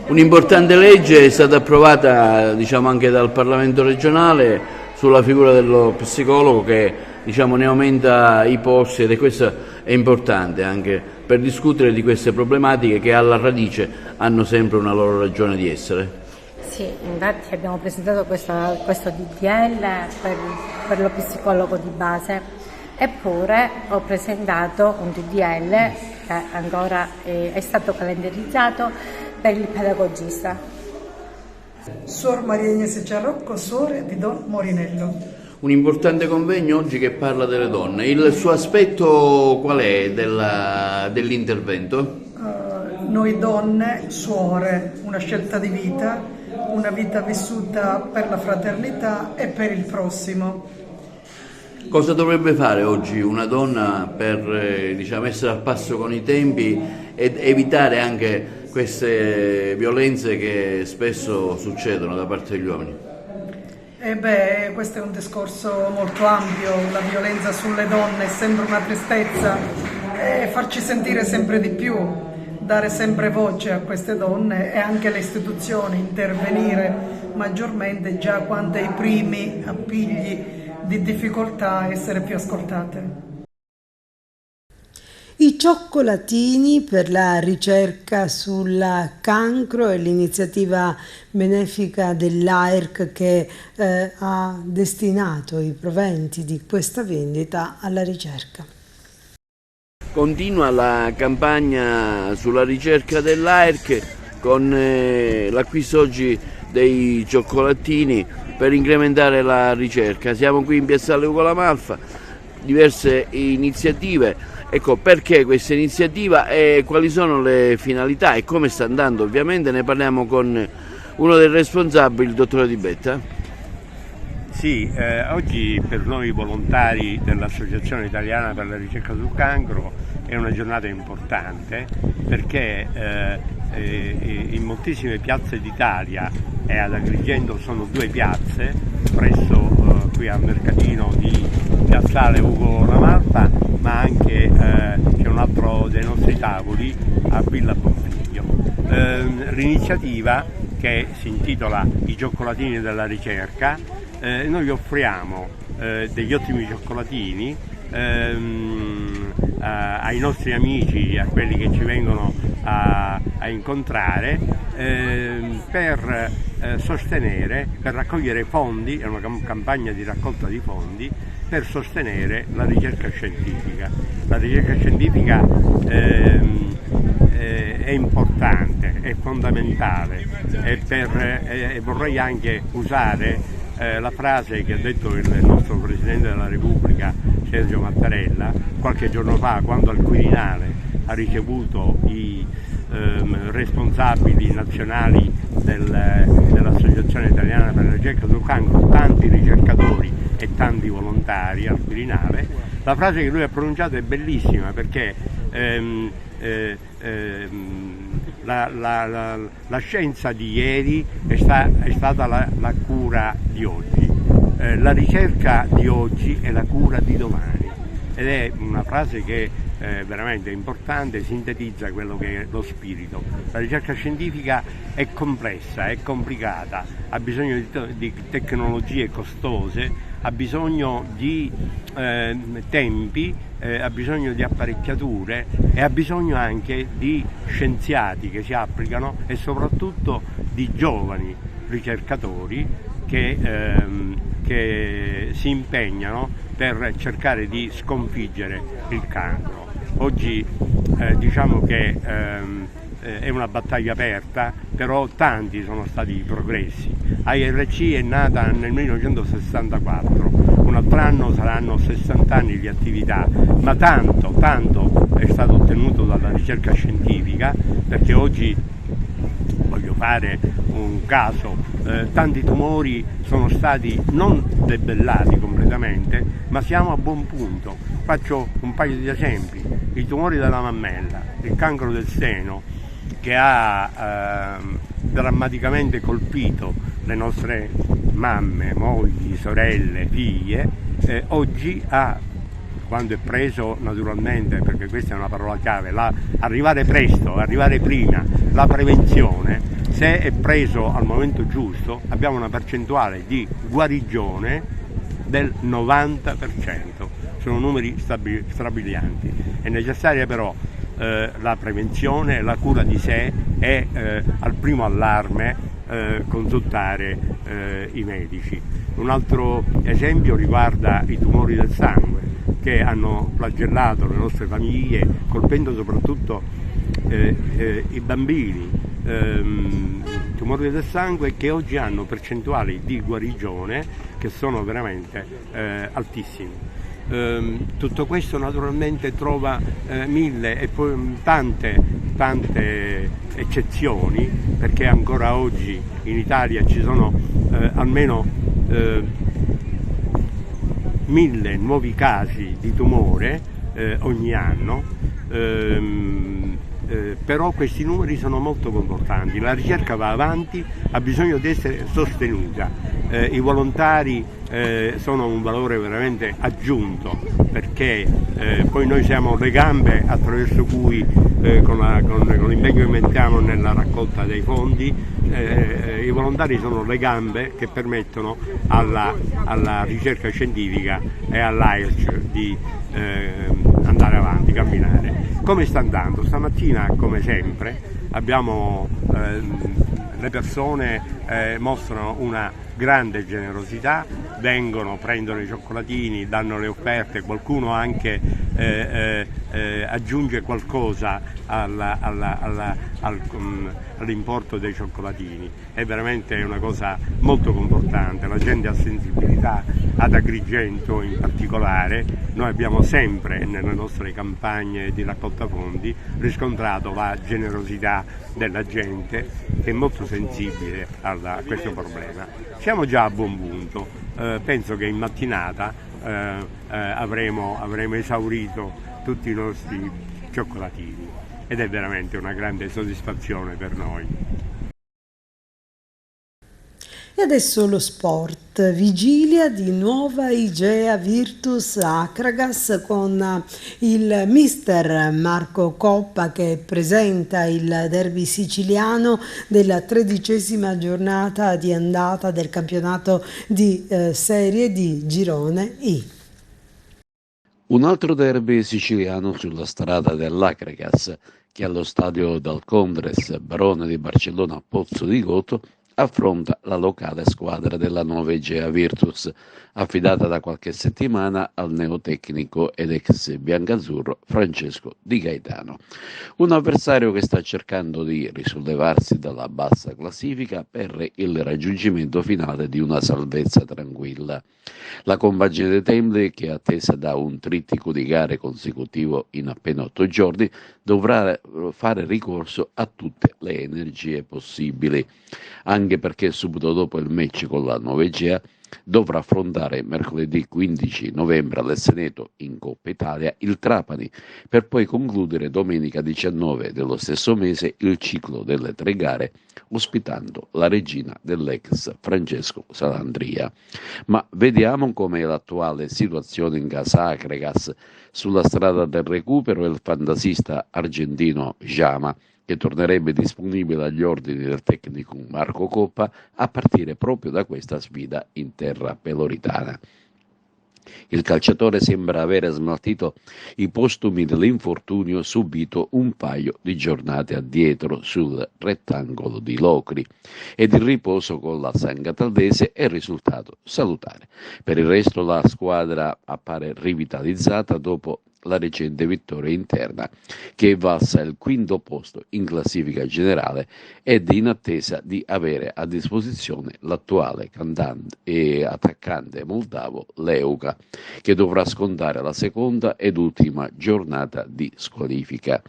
Un'importante legge è stata approvata, diciamo, anche dal Parlamento regionale sulla figura dello psicologo che, diciamo, ne aumenta i posti, ed questo è importante anche per discutere di queste problematiche che alla radice hanno sempre una loro ragione di essere. Sì, infatti abbiamo presentato questo DDL per lo psicologo di base, eppure ho presentato un DDL che ancora è stato calendarizzato per il pedagogista. Suor Maria Agnese Ciarrocco, suore di Don Morinello. Un importante convegno oggi che parla delle donne. Il suo aspetto qual è dell'intervento? Noi donne, suore, una scelta di vita, una vita vissuta per la fraternità e per il prossimo. Cosa dovrebbe fare oggi una donna per, diciamo, essere al passo con i tempi ed evitare anche queste violenze che spesso succedono da parte degli uomini? Questo è un discorso molto ampio. La violenza sulle donne è sempre una tristezza, farci sentire sempre di più, dare sempre voce a queste donne e anche le istituzioni intervenire maggiormente già quando i primi appigli di difficoltà essere più ascoltate. I cioccolatini per la ricerca sul cancro è l'iniziativa benefica dell'AIRC che ha destinato i proventi di questa vendita alla ricerca. Continua la campagna sulla ricerca dell'AIRC con l'acquisto oggi dei cioccolatini per incrementare la ricerca. Siamo qui in Piazzale Ugo La Malfa, diverse iniziative. Ecco, perché questa iniziativa e quali sono le finalità e come sta andando? Ovviamente ne parliamo con uno dei responsabili, il dottore Di Betta. Sì, oggi per noi volontari dell'Associazione Italiana per la Ricerca sul Cancro è una giornata importante perché in moltissime piazze d'Italia e ad Agrigento sono due piazze, presso qui al mercatino di Piazzale Ugo La Malfa, ma anche c'è un altro dei nostri tavoli a Villa Bonfiglio. L'iniziativa, che si intitola I cioccolatini della ricerca, noi offriamo degli ottimi cioccolatini ai nostri amici, a quelli che ci vengono a incontrare, per sostenere, per raccogliere fondi. È una campagna di raccolta di fondi per sostenere la ricerca scientifica. La ricerca scientifica è importante, è fondamentale e vorrei anche usare la frase che ha detto il nostro Presidente della Repubblica Sergio Mattarella qualche giorno fa, quando al Quirinale ha ricevuto i responsabili nazionali dell'Associazione Italiana per la Ricerca sul Cancro, tanti ricercatori e tanti volontari al Quirinale. La frase che lui ha pronunciato è bellissima perché la scienza di ieri è stata la cura di oggi, la ricerca di oggi è la cura di domani, ed è una frase che veramente importante, sintetizza quello che è lo spirito. La ricerca scientifica è complessa, è complicata, ha bisogno di tecnologie costose, ha bisogno di tempi, ha bisogno di apparecchiature e ha bisogno anche di scienziati che si applicano e soprattutto di giovani ricercatori che si impegnano per cercare di sconfiggere il cancro. Oggi diciamo che è una battaglia aperta, però tanti sono stati i progressi. AIRC è nata nel 1964, un altro anno saranno 60 anni di attività, ma tanto è stato ottenuto dalla ricerca scientifica, perché oggi, voglio fare un caso, tanti tumori sono stati non debellati completamente, ma siamo a buon punto. Faccio un paio di esempi: i tumori della mammella, il cancro del seno, che ha drammaticamente colpito le nostre mamme, mogli, sorelle, figlie, oggi quando è preso naturalmente, perché questa è una parola chiave, arrivare presto, arrivare prima, la prevenzione, se è preso al momento giusto abbiamo una percentuale di guarigione del 90%, sono numeri strabilianti. È necessaria però la prevenzione, la cura di sé e al primo allarme consultare i medici. Un altro esempio riguarda i tumori del sangue che hanno flagellato le nostre famiglie, colpendo soprattutto i bambini, tumori del sangue che oggi hanno percentuali di guarigione che sono veramente altissime. Tutto questo naturalmente trova mille e poi tante eccezioni, perché ancora oggi in Italia ci sono almeno 1000 nuovi casi di tumore ogni anno, però questi numeri sono molto confortanti, la ricerca va avanti, ha bisogno di essere sostenuta, i volontari sono un valore veramente aggiunto, perché poi noi siamo le gambe attraverso cui con l'impegno che mettiamo nella raccolta dei fondi, i volontari sono le gambe che permettono alla ricerca scientifica e all'AIRC di andare avanti, camminare. Come sta andando? Stamattina, come sempre, abbiamo le persone mostrano una grande generosità, vengono, prendono i cioccolatini, danno le offerte, qualcuno anche aggiunge qualcosa all'importo dei cioccolatini. È veramente una cosa molto confortante, la gente ha sensibilità, ad Agrigento in particolare. Noi abbiamo sempre nelle nostre campagne di raccolta fondi riscontrato la generosità della gente che è molto sensibile a questo problema. Siamo già a buon punto, penso che in mattinata avremo esaurito tutti i nostri cioccolatini ed è veramente una grande soddisfazione per noi. E adesso lo sport, vigilia di nuova Igea Virtus Akragas con il mister Marco Coppa che presenta il derby siciliano della 13ª giornata di andata del campionato di serie di Girone I. Un altro derby siciliano sulla strada dell'Akragas che allo stadio del Condres Barone di Barcellona Pozzo di Goto affronta la locale squadra della nuova Igea Virtus, affidata da qualche settimana al neotecnico ed ex biancazzurro Francesco Di Gaetano. Un avversario che sta cercando di risollevarsi dalla bassa classifica per il raggiungimento finale di una salvezza tranquilla. La compagine dei Temli, che è attesa da un trittico di gare consecutivo in appena 8 giorni, dovrà fare ricorso a tutte le energie possibili, anche perché subito dopo il match con la Nuova Igea dovrà affrontare mercoledì 15 novembre all'Esseneto in Coppa Italia il Trapani, per poi concludere domenica 19 dello stesso mese il ciclo delle 3 gare ospitando la regina dell'ex Francesco Salandria. Ma vediamo com'è l'attuale situazione in casa Akragas. Sulla strada del recupero il fantasista argentino Jama, che tornerebbe disponibile agli ordini del tecnico Marco Coppa a partire proprio da questa sfida in terra peloritana. Il calciatore sembra aver smaltito i postumi dell'infortunio subito un paio di giornate addietro sul rettangolo di Locri ed il riposo con la San Cataldese è risultato salutare. Per il resto la squadra appare rivitalizzata dopo la recente vittoria interna che è valsa il 5° posto in classifica generale ed in attesa di avere a disposizione l'attuale cantante e attaccante moldavo Leuca, che dovrà scontare la seconda ed ultima giornata di squalifica.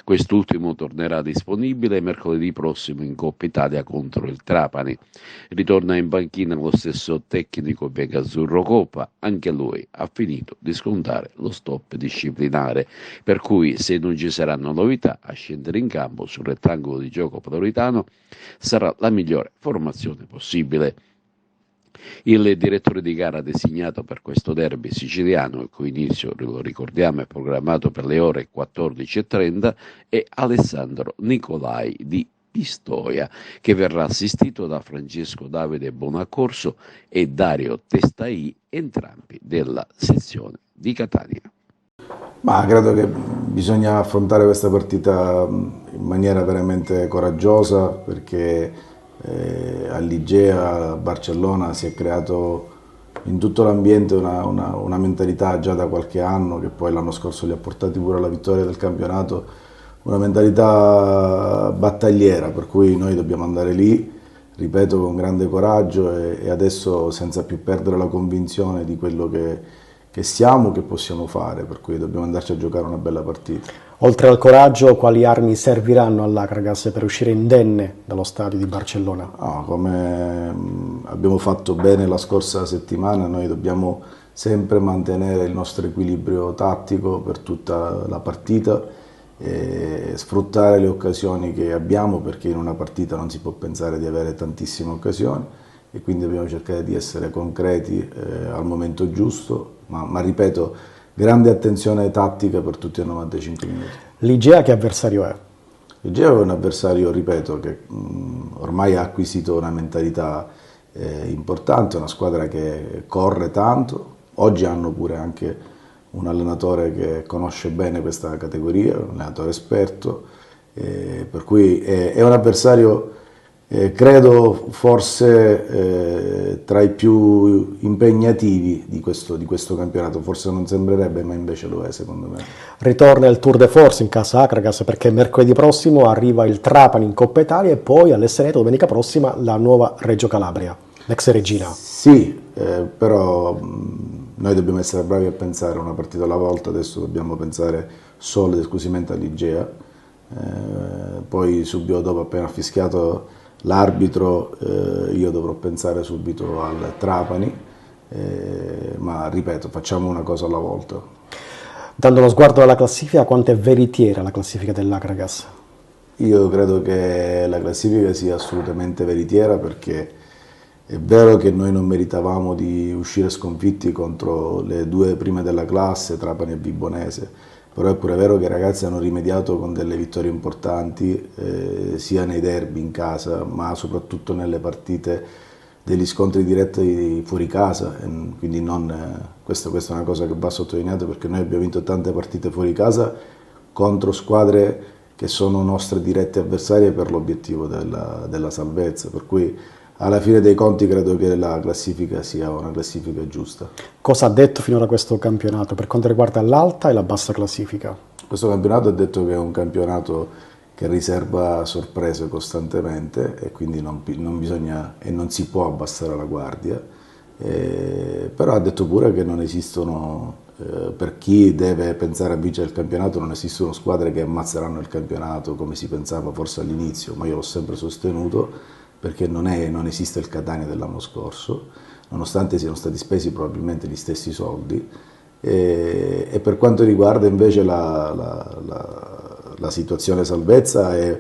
Quest'ultimo tornerà disponibile mercoledì prossimo in Coppa Italia contro il Trapani. Ritorna in panchina lo stesso tecnico biancazzurro Coppa, anche lui ha finito di scontare lo stop di disciplinare, per cui se non ci saranno novità a scendere in campo sul rettangolo di gioco padovitano sarà la migliore formazione possibile. Il direttore di gara designato per questo derby siciliano, il cui inizio, lo ricordiamo, è programmato per le ore 14:30, è Alessandro Nicolai di Pistoia, che verrà assistito da Francesco Davide Bonaccorso e Dario Testai, entrambi della sezione di Catania. Ma credo che bisogna affrontare questa partita in maniera veramente coraggiosa, perché all'Igea, a Barcellona, si è creato in tutto l'ambiente una mentalità già da qualche anno, che poi l'anno scorso li ha portati pure alla vittoria del campionato, una mentalità battagliera, per cui noi dobbiamo andare lì, ripeto, con grande coraggio e adesso senza più perdere la convinzione di quello che siamo, che possiamo fare, per cui dobbiamo andarci a giocare una bella partita. Oltre al coraggio, quali armi serviranno all'Akragas per uscire indenne dallo stadio di Barcellona? Come abbiamo fatto bene la scorsa settimana, noi dobbiamo sempre mantenere il nostro equilibrio tattico per tutta la partita e sfruttare le occasioni che abbiamo, perché in una partita non si può pensare di avere tantissime occasioni e quindi dobbiamo cercare di essere concreti al momento giusto, ma ripeto, grande attenzione tattica per tutti i 95 minuti. L'Igea che avversario è? L'Igea è un avversario, ripeto, che ormai ha acquisito una mentalità importante, una squadra che corre tanto. Oggi hanno pure anche un allenatore che conosce bene questa categoria, un allenatore esperto, per cui è un avversario, credo, forse tra i più impegnativi di questo campionato. Forse non sembrerebbe, ma invece lo è, secondo me. Ritorna il Tour de Force in casa Akragas, perché mercoledì prossimo arriva il Trapani in Coppa Italia e poi all'Esseneto domenica prossima la nuova Reggio Calabria, l'ex Regina. Sì, però noi dobbiamo essere bravi a pensare una partita alla volta. Adesso dobbiamo pensare solo ed esclusivamente all'Igea, poi subito dopo, appena fischiato l'arbitro, io dovrò pensare subito al Trapani, ma ripeto, facciamo una cosa alla volta. Dando uno sguardo alla classifica, quanto è veritiera la classifica dell'Akragas? Io credo che la classifica sia assolutamente veritiera, perché è vero che noi non meritavamo di uscire sconfitti contro le due prime della classe, Trapani e Vibonese, però è pure vero che i ragazzi hanno rimediato con delle vittorie importanti, sia nei derby in casa, ma soprattutto nelle partite degli scontri diretti fuori casa, quindi questa è una cosa che va sottolineata, perché noi abbiamo vinto tante partite fuori casa contro squadre che sono nostre dirette avversarie per l'obiettivo della salvezza, per cui alla fine dei conti credo che la classifica sia una classifica giusta. Cosa ha detto finora questo campionato per quanto riguarda l'alta e la bassa classifica? Questo campionato ha detto che è un campionato che riserva sorprese costantemente e quindi non bisogna e non si può abbassare la guardia, però ha detto pure che non esistono, per chi deve pensare a vincere il campionato, non esistono squadre che ammazzeranno il campionato come si pensava forse all'inizio, ma io l'ho sempre sostenuto, perché non esiste il Catania dell'anno scorso, nonostante siano stati spesi probabilmente gli stessi soldi. E per quanto riguarda invece la situazione salvezza, è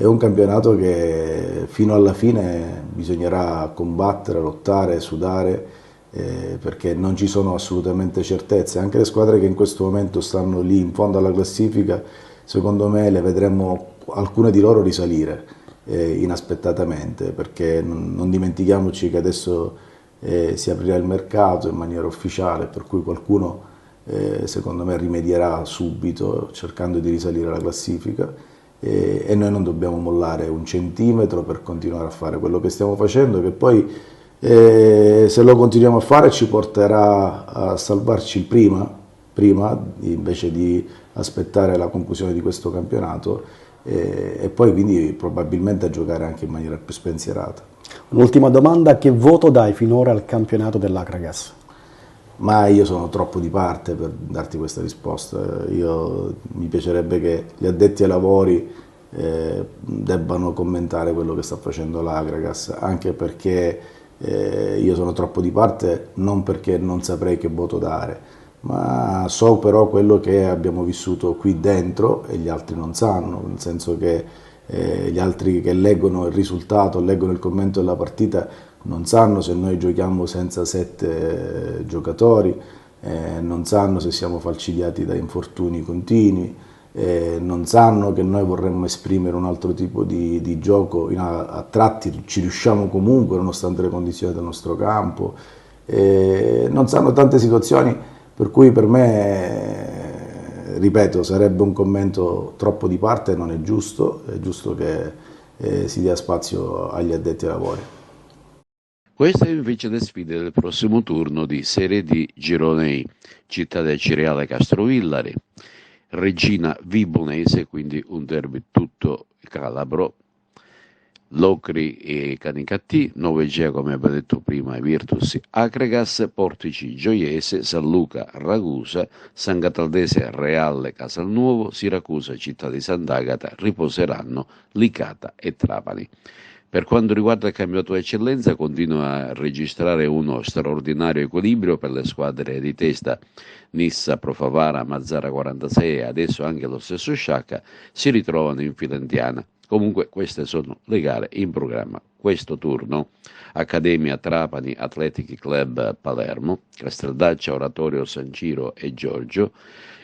un campionato che fino alla fine bisognerà combattere, lottare, sudare, perché non ci sono assolutamente certezze. Anche le squadre che in questo momento stanno lì in fondo alla classifica, secondo me le vedremo alcune di loro risalire inaspettatamente, perché non dimentichiamoci che adesso si aprirà il mercato in maniera ufficiale, per cui qualcuno secondo me rimedierà subito cercando di risalire la classifica, e noi non dobbiamo mollare un centimetro per continuare a fare quello che stiamo facendo, che poi se lo continuiamo a fare ci porterà a salvarci prima invece di aspettare la conclusione di questo campionato, e poi quindi probabilmente a giocare anche in maniera più spensierata. Un'ultima domanda: che voto dai finora al campionato dell'Akragas? Ma io sono troppo di parte per darti questa risposta. Mi piacerebbe che gli addetti ai lavori debbano commentare quello che sta facendo l'Akragas, anche perché io sono troppo di parte, non perché non saprei che voto dare, ma so però quello che abbiamo vissuto qui dentro e gli altri non sanno, nel senso che gli altri che leggono il risultato, leggono il commento della partita, non sanno se noi giochiamo senza 7 giocatori, non sanno se siamo falcidiati da infortuni continui, non sanno che noi vorremmo esprimere un altro tipo di gioco, a tratti ci riusciamo comunque nonostante le condizioni del nostro campo, non sanno tante situazioni per cui per me, ripeto, sarebbe un commento troppo di parte, non è giusto che si dia spazio agli addetti ai lavori. Queste invece le sfide del prossimo turno di Serie D Girone I, Città del Cireale Castrovillari, Regina Vibonese, quindi un derby tutto calabro, Locri e Canicattì, 9G come abbiamo detto prima, Virtus Acregas, Portici Gioiese, San Luca Ragusa, San Cataldese Reale Casalnuovo, Siracusa Città di Sant'Agata riposeranno Licata e Trapani. Per quanto riguarda il campionato d'eccellenza, continua a registrare uno straordinario equilibrio per le squadre di testa. Nissa, Profavara, Mazzara 46 e adesso anche lo stesso Sciacca si ritrovano in fila indiana. Comunque queste sono le gare in programma questo turno. Accademia Trapani, Athletic Club Palermo, Casteldaccia, Oratorio San Ciro e Giorgio,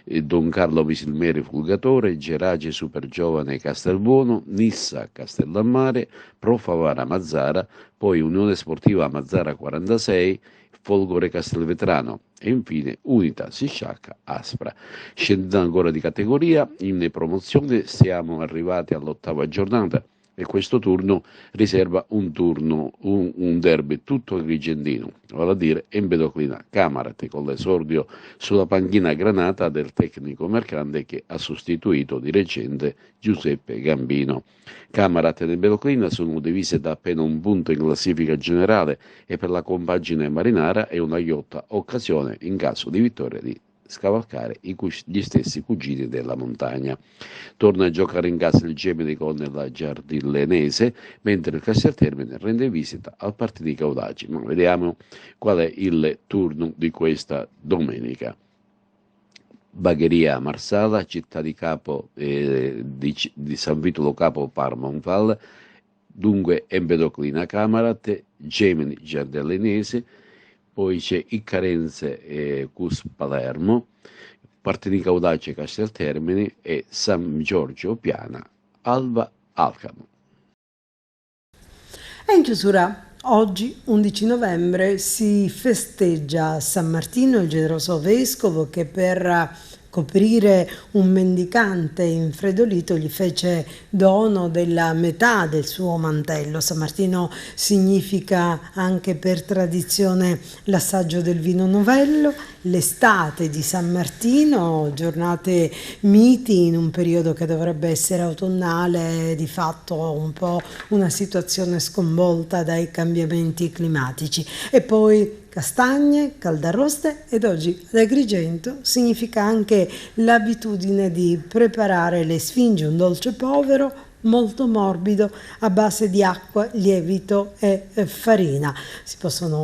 Don Carlo Misilmeri Fulgatore, Gerace Supergiovane Castelbuono, Nissa Castellammare, Profavara Mazzara, poi Unione Sportiva Mazzara 46, Folgore Castelvetrano e infine Unità Sciacca Aspra. Scendendo ancora di categoria, in promozione siamo arrivati all'8ª giornata e questo turno riserva un derby tutto agrigentino, vale a dire Empedoclina Camarate, con l'esordio sulla panchina granata del tecnico mercante che ha sostituito di recente Giuseppe Gambino. Camarate ed Empedoclina sono divise da appena un punto in classifica generale e per la compagine marinara è una ghiotta occasione in caso di vittoria di scavalcare gli stessi cugini della montagna. Torna a giocare in casa il Gemini con la Giardillenese, mentre il Casteltermine rende visita al Partinico Audaci. Ma vediamo qual è il turno di questa domenica. Bagheria Marsala, Città di Capo di San Vitulo Capo Parmonval, dunque Empedoclina Camarate, Gemini Giardillenese, poi c'è Iccarense e Cus Palermo, Partinico Audace Casteltermini e San Giorgio Piana Alba Alcamo. E in chiusura, oggi, 11 novembre, si festeggia San Martino, il generoso vescovo che per coprire un mendicante infredolito gli fece dono della metà del suo mantello. San Martino significa anche per tradizione l'assaggio del vino novello, l'estate di San Martino, giornate miti in un periodo che dovrebbe essere autunnale, di fatto un po' una situazione sconvolta dai cambiamenti climatici. E poi castagne, caldarroste ed oggi ad Agrigento significa anche l'abitudine di preparare le sfinge, un dolce povero molto morbido a base di acqua, lievito e farina.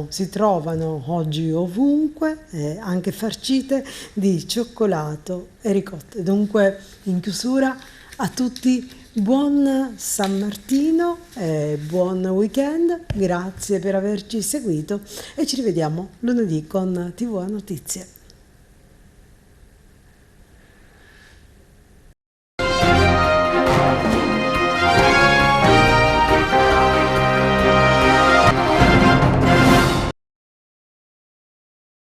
Si trovano oggi ovunque, anche farcite di cioccolato e ricotte. Dunque, in chiusura, a tutti buon San Martino e buon weekend, grazie per averci seguito e ci rivediamo lunedì con TV a Notizie.